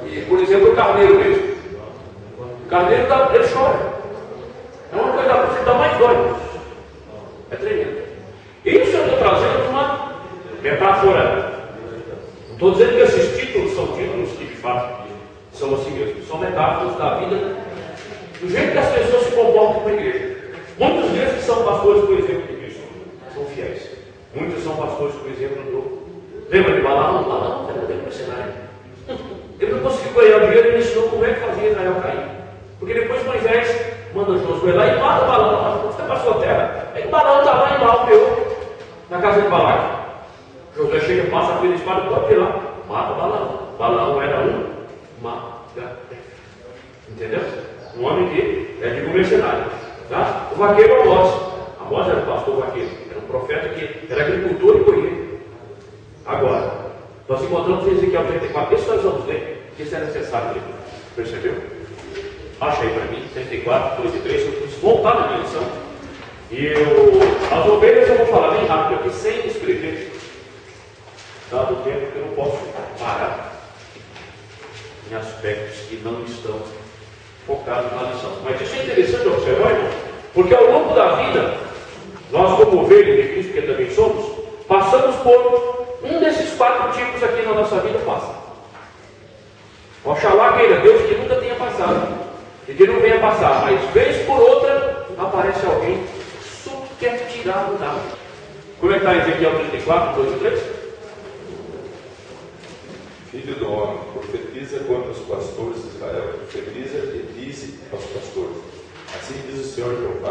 E, por exemplo, o carneiro mesmo. O carneiro ele chora. É uma coisa que dá mais dói. É tremendo. Isso eu estou trazendo uma metáfora. Não estou dizendo que esses títulos são títulos que de fato são assim mesmo. São metáforas da vida, do jeito que as pessoas se comportam com a igreja. Muitos deles são pastores, por exemplo, de Cristo. São fiéis. Muitos são pastores, por exemplo, do... Lembra de Balaão? Balaão era bem mercenário. Ele não conseguiu ganhar dinheiro e ele ensinou como é que fazia Israel cair. Porque depois Moisés manda Josué lá e mata Balaão. Você vai para a sua terra. Aí Balaão está lá em Baal, na casa de Balaque. Josué chega, passa a frente da espada, pode ir lá, mata Balaão. Balaão era um magateiro. Entendeu? Um homem que é de mercenário. Tá? O vaqueiro Amós. Amós era um pastor vaqueiro. Era um profeta que era agricultor e colheita. Agora, nós encontramos em Ezequiel 34. Isso nós vamos ler, que isso é necessário ler. Percebeu? Acha aí para mim, 34, 2 e 3. Eu preciso voltar na minha lição. E as ovelhas eu vou falar bem rápido aqui, sem escrever. Dado o tempo que eu não posso parar em aspectos que não estão focados na lição. Mas isso é interessante observar, irmão, porque ao longo da vida, nós como ovelhas de Cristo, que também somos, passamos por um desses 4 tipos aqui na nossa vida passa. Oxalá queira Deus que nunca tenha passado e que não venha passar, mas vez por outra aparece alguém super tirado da. Como é que está Ezequiel 34, 2 e 3? Filho do homem, profetiza contra os pastores de Israel, profetiza e dize aos pastores: assim diz o Senhor teu Pai.